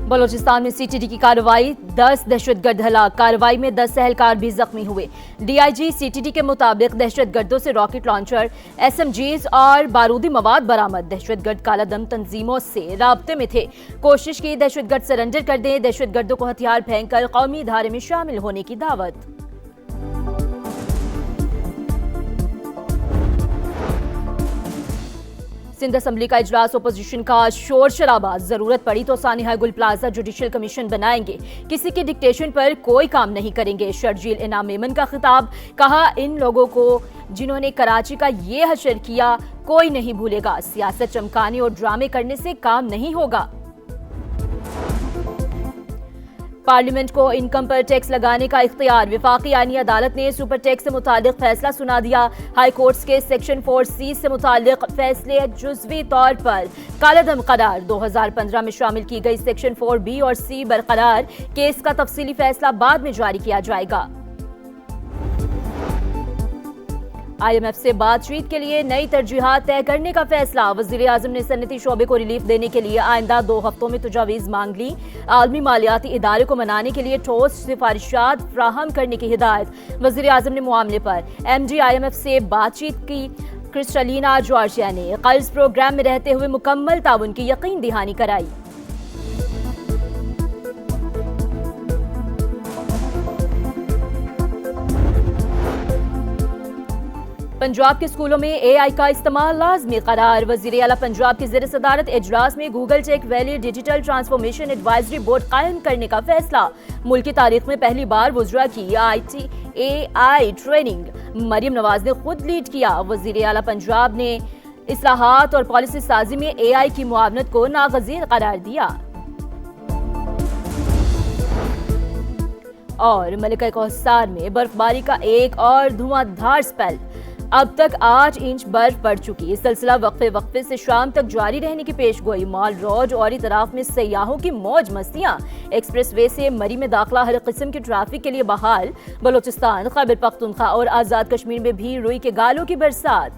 बलोचिस्तान में सीटीडी की कार्रवाई, 10 दहशतगर्द हलाक। कार्रवाई में 10 एहलकार भी जख्मी हुए। डीआईजी सीटीडी के मुताबिक दहशतगर्दों से रॉकेट लॉन्चर, एसएमजीज और बारूदी मवाद बरामद। दहशतगर्द कालादम तंजीमों से राब्ते में थे। कोशिश की दहशतगर्द सरेंडर कर दें। दहशतगर्दों को हथियार फेंककर कौमी धारे में शामिल होने की दावत। सिंध असम्बली का इजलास, अपोजिशन का शोर शराबा। जरूरत पड़ी तो सानिया गुल प्लाजा जुडिशल कमीशन बनाएंगे, किसी के डिक्टेशन पर कोई काम नहीं करेंगे। शर्जील इनाम मेमन का खिताब, कहा इन लोगों को जिन्होंने कराची का ये हशर किया कोई नहीं भूलेगा। सियासत चमकाने और ड्रामे करने से काम नहीं होगा। पार्लियामेंट को इनकम पर टैक्स लगाने का इख्तियार, वफाकी आईनी अदालत ने सुपर टैक्स से मुतालिक फैसला सुना दिया। हाई कोर्ट्स के सेक्शन 4C से मुतालिक फैसले जुज़वी तौर पर कालादम करार। 2015 में शामिल की गई सेक्शन 4B और C बरकरार। केस का तफसीली फैसला बाद में जारी किया जाएगा। IMF से बातचीत के लिए नई तरजीहात तय करने का फैसला। वज़ीर-ए-आज़म ने सनती शोबे को रिलीफ देने के लिए आइंदा 2 हफ्तों में तजावीज़ मांग ली। आलमी मालियाती इदारे को मनाने के लिए ठोस सिफारिशात फ्राहम करने की हिदायत। वज़ीर-ए-आज़म ने मामले पर MD IMF से बातचीत की। क्रिस्टलिना जॉर्जिया ने कर्ज प्रोग्राम में रहते हुए मुकम्मल ताउन की यकीन दहानी कराई। पंजाब के स्कूलों में AI का इस्तेमाल लाजमी करार। वज़ीर आला पंजाब की ज़ेर सदारत इजलास में Google tech valley digital transformation advisory board कायम करने का फैसला। मुल्क की तारीख में पहली बार वुज़रा की AI ट्रेनिंग मरियम नवाज ने खुद लीड किया। वज़ीर आला पंजाब ने इस्लाहात और पॉलिसी साजी में AI की मुआवनत को नागज़ीर करार दिया। और मलिका कौसार में बर्फबारी का एक और धुआंधार स्पेल। अब तक 8 इंच बर्फ पड़ चुकी। सिलसिला वक्फे से शाम तक जारी रहने की पेशगोई। मॉल रोड और इतराफ में सयाहों की मौज मस्तियां। एक्सप्रेस वे से मरी में दाखिला हर किस्म की ट्रैफिक के लिए बहाल। बलोचिस्तान, खैबर पख्तूनख्वा और आजाद कश्मीर में भी रुई के गालों की बरसात।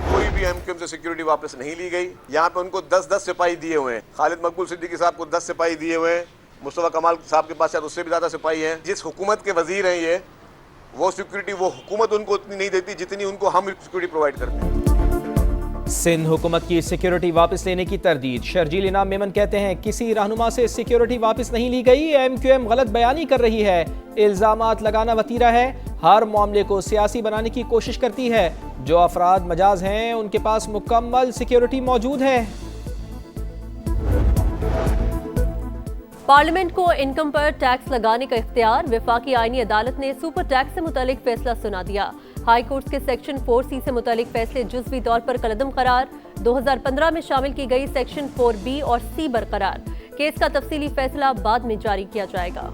कोई भी MQM से सिक्योरिटी वापस नहीं ली गई। यहाँ पे उनको 10-10 सिपाही दिए हुए हैं। खालिद मकबूल सिद्दीकी साहब को 10 सिपाही दिए हुए हैं। मुस्तफा कमाल साहब के पास शायद उससे भी ज्यादा सिपाही हैं। जिस हुकूमत के वजीर हैं ये, वो सिक्योरिटी वो हुकूमत उनको उतनी नहीं देती जितनी उनको हम सिक्योरिटी प्रोवाइड करते हैं। सिंध हुकूमत की सिक्योरिटी वापस लेने की तरदीद। शर्जील इनाम मेमन कहते हैं किसी रहनुमा से सिक्योरिटी वापस नहीं ली गई। MQM गलत बयानी कर रही है। इल्जामात लगाना वतीरा है। हर मामले को सियासी बनाने की कोशिश करती है। जो अफराद मजाज हैं उनके पास मुकम्मल सिक्योरिटी मौजूद है। पार्लियामेंट को इनकम पर टैक्स लगाने का इख्तियार। वफाकी आईनी अदालत ने सुपर टैक्स से मुतालिक फैसला सुना दिया। हाई कोर्ट के सेक्शन 4C से मुतालिक फैसले जुज़वी तौर पर कलदम करार। 2015 में शामिल की गई सेक्शन 4B और C बरकरार। केस का तफसीली फैसला बाद में जारी किया जाएगा।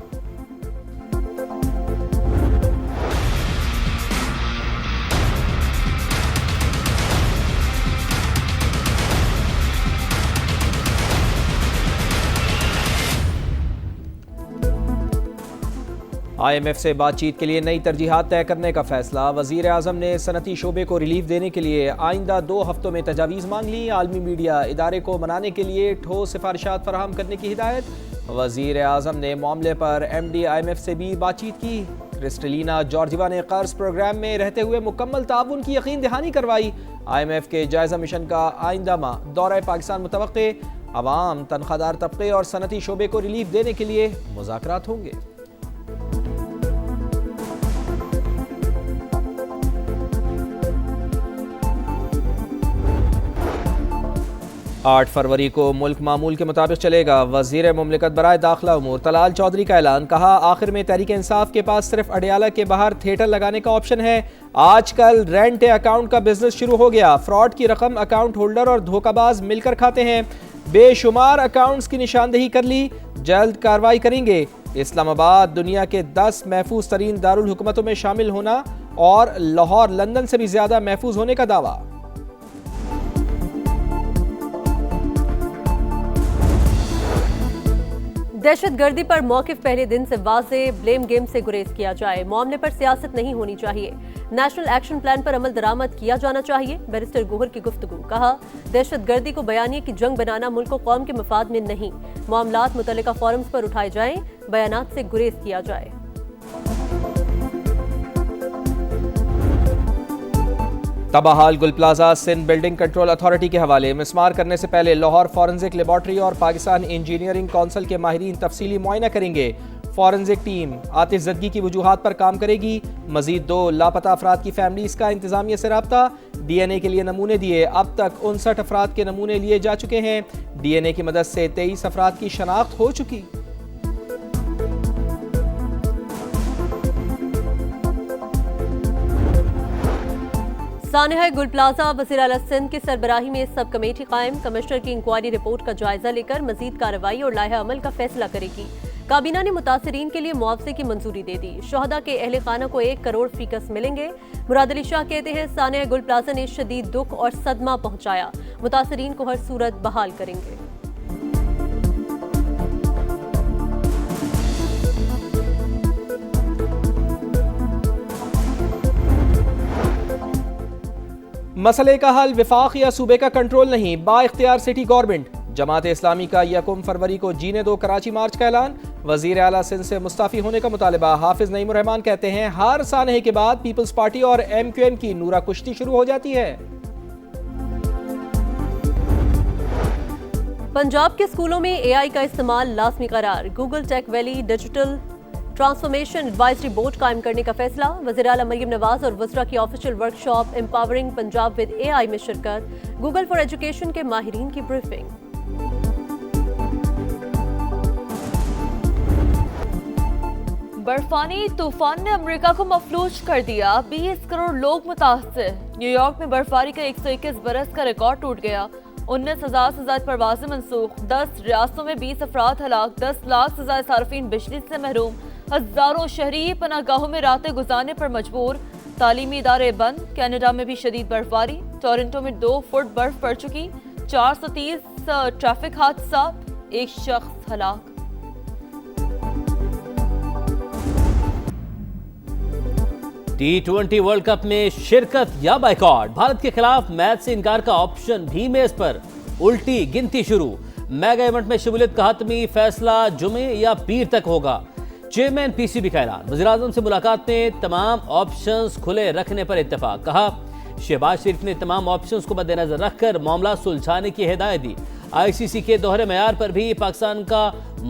IMF से बातचीत के लिए नई तरजीहात तय करने का फैसला। वज़ीर आज़म ने सनती शोबे को रिलीफ देने के लिए आइंदा 2 हफ्तों में तजावीज़ मांग ली। आलमी मीडिया इदारे को मनाने के लिए ठोस सिफारिशात फराहम करने की हिदायत। वज़ीर आज़म ने मामले पर MD IMF से भी बातचीत की। क्रिस्टलिना जॉर्जिया ने कर्ज प्रोग्राम में रहते हुए मुकम्मल ताउन की यकीन दहानी करवाई। IMF के जायज़ा मिशन का आइंदा माह दौरा पाकिस्तान मुतवक्के। अवाम, तनख्वाहदार तबके और सनती शोबे को रिलीफ देने के लिए मुज़ाकरात होंगे। 8 फरवरी को मुल्क मामूल के मुताबिक चलेगा। वज़ीर मुमलिकत बराए दाखिला उमूर तलाल चौधरी का ऐलान। कहा आखिर में तहरीक इंसाफ के पास सिर्फ अडियाला के बाहर थिएटर लगाने का ऑप्शन है। आजकल रेंट अकाउंट का बिजनेस शुरू हो गया। फ्रॉड की रकम अकाउंट होल्डर और धोखाबाज मिलकर खाते हैं। बेशुमार अकाउंट्स की निशानदेही कर ली, जल्द कार्रवाई करेंगे। इस्लामाबाद दुनिया के 10 महफूज तरीन दारुल हुकूमतों में शामिल होना और लाहौर लंदन से भी ज्यादा महफूज होने का दावा। दहशतगर्दी पर मौकिफ पहले दिन से वाज़े, ब्लेम गेम से गुरेज किया जाए, मामले पर सियासत नहीं होनी चाहिए, नेशनल एक्शन प्लान पर अमल दरामद किया जाना चाहिए। बैरिस्टर गोहर की गुफ्तगू, कहा दहशतगर्दी को बयानिए की जंग बनाना मुल्क व कौम के मफाद में नहीं, मामलात मुतल्लिका फोरम्स पर उठाए जाएं, बयानात से गुरेज किया जाए। तबाहाल Gul plaza Sindh building control authority के हवाले, मिसमार करने से पहले लाहौर फॉरेंसिक लेबॉर्ट्री और पाकिस्तान इंजीनियरिंग काउंसिल के माहिरीन तफसीली मुआयना करेंगे। फॉरेंसिक टीम आतिशज़दगी की वजूहात पर काम करेगी। मजीद 2 लापता अफराद की फैमिलीज का इंतजामिया से रब्ता, DNA के लिए नमूने दिए, अब तक 59 अफराद के नमूने लिए जा चुके हैं। DNA की मदद से 23 अफराद की शनाख्त हो चुकी। सानिया गुल प्लाजा वज़ीर आला सिंध की सरबराही में सब कमेटी कायम, कमिश्नर की इंक्वायरी रिपोर्ट का जायजा लेकर मजीद कार्रवाई और लाहे अमल का फैसला करेगी। काबीना ने मुतासरीन के लिए मुआवजे की मंजूरी दे दी, शोहदा के अहले खाना को 1 करोड़ फीकस मिलेंगे। मुराद अली शाह कहते हैं सानिया गुल प्लाजा ने शदीद दुख और सदमा पहुंचाया, मुतासरीन को हर सूरत बहाल करेंगे। मसले का हल विफाक या सूबे का कंट्रोल नहीं, बाइख्तियार सिटी गवर्नमेंट। जमात इस्लामी का 1 फरवरी को जीने दो कराची मार्च का ऐलान, वजीर आला सिंध से मुस्ताफी होने का मुतालबा। हाफिज नईमुर रहमान कहते हैं हर सानहे के बाद पीपल्स पार्टी और MQM की नूरा कुश्ती शुरू हो जाती है। पंजाब के स्कूलों में AI का इस्तेमाल लाजमी करार, Google tech valley digital transformation advisory board कायम करने का फैसला। वज़ीर आला मरियम नवाज और वज़रा की official workshop empowering Punjab with AI में शिरकत, गूगल फॉर एजुकेशन के माहिरीन की ब्रीफिंग। बर्फानी तूफान ने अमेरिका को मफलूज कर दिया, 20 करोड़ लोग मुतासर। न्यूयॉर्क में बर्फबारी का 121 बरस का रिकॉर्ड टूट गया, 19,000 से ज्यादा परवाजें मनसूख, 10 रियासतों में 20 अफराद हलाक, 10 लाख से ज्यादा सार्फिन बिजली से महरूम, हजारों शहरी पनाहगाहों में रातें गुजारने पर मजबूर, तालीमी इदारे बंद। कनाडा में भी शदीद बर्फबारी, टोरंटो में 2 फुट बर्फ पड़ चुकी, 430 ट्रैफिक हादसा, 1 शख्स हलाक। T20 वर्ल्ड कप में शिरकत या बाइकॉट, भारत के खिलाफ मैच से इनकार का ऑप्शन भी मेज पर, उल्टी गिनती शुरू। मेगा इवेंट में शमूलियत का हतमी फैसला जुमे या पीर तक होगा। चेयरमैन PCB का ऐलान, वज़ीर आज़म से मुलाकात ने तमाम ऑप्शंस खुले रखने पर इत्तेफाक, कहा शहबाज शरीफ ने तमाम ऑप्शंस को मद्देनजर रखकर मामला सुलझाने की हिदायत दी। ICC के दोहरे मयार पर भी पाकिस्तान का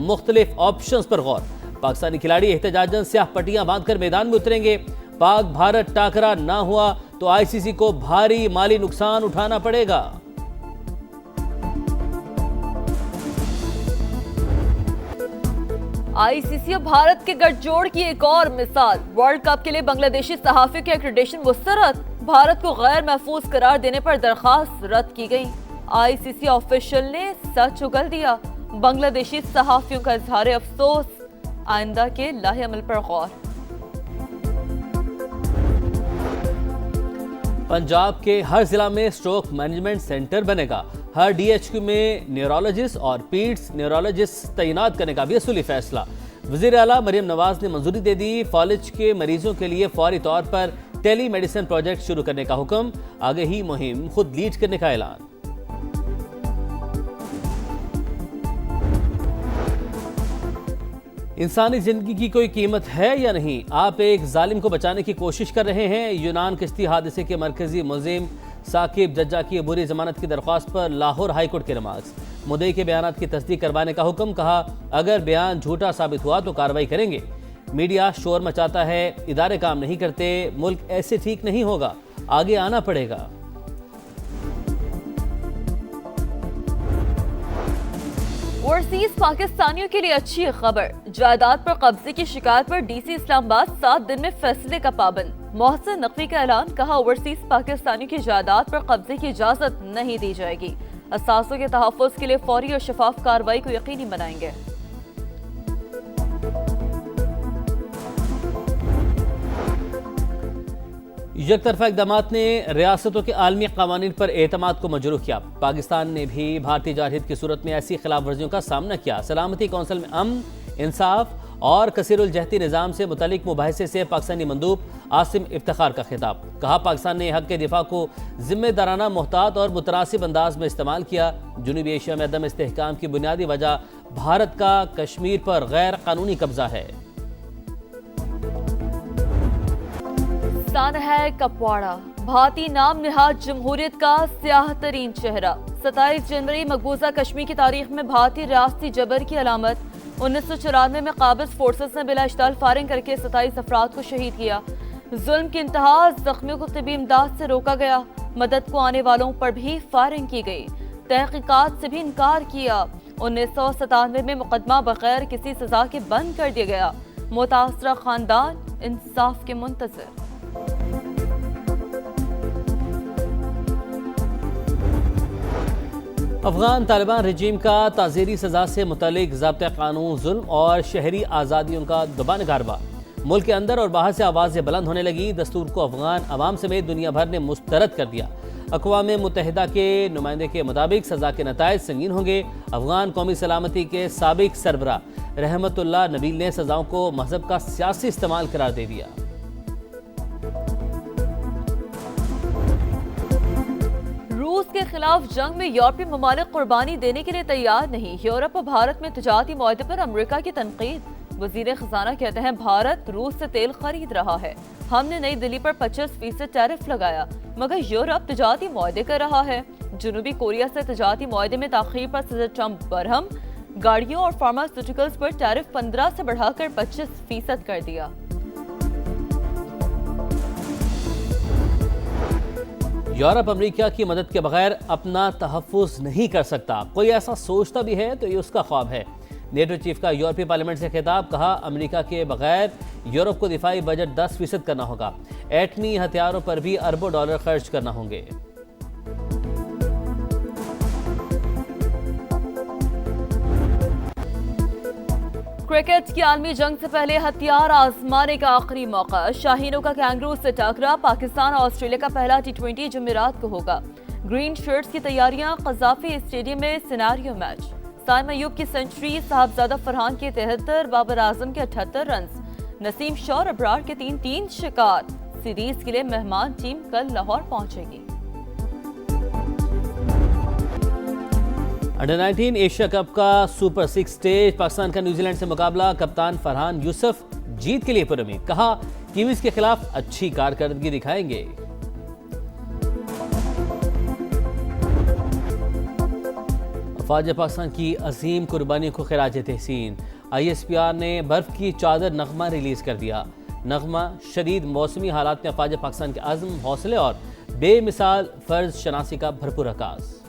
मुख्तलिफ ऑप्शंस पर गौर, पाकिस्तानी खिलाड़ी एहतजाजन स्याह पट्टियां बांधकर मैदान में उतरेंगे। पाक भारत टाकरा ना हुआ तो ICC को भारी माली नुकसान उठाना पड़ेगा। ICC और भारत के गठजोड़ की एक और मिसाल, वर्ल्ड कप के लिए बांग्लादेशी सहाफियों के एक्रेडिटेशन मुस्तरद, भारत को गैर महफूज करार देने पर दरखास्त रद्द की गई। ICC ऑफिशियल ने सच उगल दिया, बांग्लादेशी सहाफियों का इजहार अफसोस, आइंदा के लाहे अमल पर गौर। पंजाब के हर जिला में स्ट्रोक मैनेजमेंट सेंटर बनेगा, हर DHQ में न्यूरोलॉजिस्ट और पीड्स न्यूरोलॉजिस्ट तैनात करने का भी असूली फैसला। वज़ीर आला मरियम नवाज ने मंजूरी दे दी, फॉलिज के मरीजों के लिए फौरी तौर पर टेली मेडिसिन प्रोजेक्ट शुरू करने का हुक्म, आगे ही मुहिम खुद लीड करने का ऐलान। इंसानी जिंदगी की कोई कीमत है या नहीं, आप एक जालिम को बचाने की कोशिश कर रहे हैं। यूनान किश्ती हादसे के मरकजी मुलजिम साकिब जज्जा की अबूरी जमानत की दरख्वास्त पर लाहौर हाई कोर्ट के रिमार्क्स, मुद्दई के बयानात की तस्दीक करवाने का हुक्म, कहा अगर बयान झूठा साबित हुआ तो कार्रवाई करेंगे। मीडिया शोर मचाता है, इदारे काम नहीं करते, मुल्क ऐसे ठीक नहीं होगा, आगे आना पड़ेगा। ओवरसीज पाकिस्तानियों के लिए अच्छी खबर, जायदाद पर कब्जे की शिकायत पर DC इस्लामाबाद 7 दिन में फैसले का पाबंद। मोहसिन नकवी का ऐलान, कहा ओवरसीज पाकिस्तानियों की जायदाद पर कब्जे की इजाजत नहीं दी जाएगी, असासों के तहफ़्फ़ुज़ के लिए फौरी और शफाफ कार्रवाई को यकीनी बनाएंगे। यकतरफा इक़दामात ने रियासतों के आलमी क़वानीन पर एतमाद को मजरूह किया। पाकिस्तान ने भी भारतीय जारहियत की सूरत में ऐसी खिलाफ वर्जियों का सामना किया। सलामती कौंसिल में अमन, इंसाफ और कसीरुल जहती निज़ाम से मुतल्लिक मुबाहिसे से पाकिस्तानी मंदूब आसिम इफ्तिखार का खिताब। कहा, पाकिस्तान ने हक़ के दिफा को जिम्मेदाराना, मोहतात और मुतनासिब अंदाज में इस्तेमाल किया। जनूबी एशिया में अदम इस्तेहकाम की बुनियादी वजह भारत का कश्मीर पर गैर कानूनी कब्जा है। सान है कपवाड़ा, भारतीय नाम निहाद जमहूरियत का स्याह तरीन चेहरा। 27 जनवरी मकबूजा कश्मीर की तारीख में भारतीय रियासती जबर की अलामत। 1994 में काबिज फोर्सेस ने बिला इश्ताल फायरिंग करके 27 अफराद को शहीद किया। जुल्म की इंतहा, जख्मियों को तिबी इमदाद से रोका गया। मदद को आने वालों पर भी फायरिंग की गई। तहकीकात से भी इनकार किया। 1997 में मुकदमा बगैर किसी सजा के बंद कर दिया गया। मुतासरा खानदान इंसाफ के मुंतजर। अफगान तालिबान रजीम का ताज़ीरी सजा से मुतल्लिक ज़ाब्ता क़ानून, जुल्म और शहरी आज़ादियों का दुबारा कारवा। मुल्क के अंदर और बाहर से आवाज़ें बुलंद होने लगी। दस्तूर को अफगान अवाम समेत दुनिया भर ने मुस्तरद कर दिया। अक़वाम मुत्तहिदा के नुमाइंदे के मुताबिक सज़ा के नताइज संगीन होंगे। अफगान कौमी सलामती के साबिक सरबरा रहमतुल्लाह नबील ने सज़ाओं को मजहब का सियासी इस्तेमाल करार दे दिया। रूस के खिलाफ जंग में यूरोपीय ममालिक कुर्बानी देने के लिए तैयार नहीं। यूरोप और भारत में तिजारती मुआहदे पर अमेरिका की तनकीद। वजीर खजाना कहते हैं, भारत रूस से तेल खरीद रहा है। हमने नई दिल्ली पर 25% टैरिफ लगाया, मगर यूरोप तिजारती मुआहदे कर रहा है। जनूबी कोरिया से तिजारती मुआहदे में ताखीर पर सदर ट्रंप बरहम। गाड़ियों और फार्मास्यूटिकल्स पर टैरिफ 15 से बढ़ाकर 25% कर दिया। यूरोप अमेरिका की मदद के बगैर अपना तहफ़्फ़ुज़ नहीं कर सकता। कोई ऐसा सोचता भी है तो ये उसका ख्वाब है। नेटो चीफ का यूरोपीय पार्लियामेंट से खिताब। कहा, अमेरिका के बगैर यूरोप को दिफाई बजट 10% करना होगा। एटमी हथियारों पर भी अरबों डॉलर खर्च करना होंगे। क्रिकेट की आलमी जंग से पहले हथियार आजमाने का आखिरी मौका। शाहीनों का कैंगरू से टकरा। पाकिस्तान और ऑस्ट्रेलिया का पहला T20 जुमेरात को होगा। ग्रीन शर्ट्स की तैयारियां। कज़ाफी स्टेडियम में सिनेरियो मैच। साइम अयूब की सेंचुरी, साहबजादा फरहान के 73, बाबर आजम के 78 रन। नसीम शॉ और अबरार के 3-3 शिकार। सीरीज के लिए मेहमान टीम कल लाहौर पहुंचेगी। अंडर 19 एशिया कप का सुपर 6 स्टेज। पाकिस्तान का न्यूजीलैंड से मुकाबला। कप्तान फरहान यूसुफ जीत के लिए पुरुमीद। कहा, कीवीज के खिलाफ अच्छी कारकर्दगी दिखाएंगे। अफवाज पाकिस्तान की अजीम कुर्बानियों को खिराज तहसीन। ISPR ने बर्फ की चादर नगमा रिलीज कर दिया। नगमा शदीद मौसमी हालात में अफवाज पाकिस्तान के अज़्म, हौसले और बेमिसाल फर्ज शनासी का भरपूर अक्कास।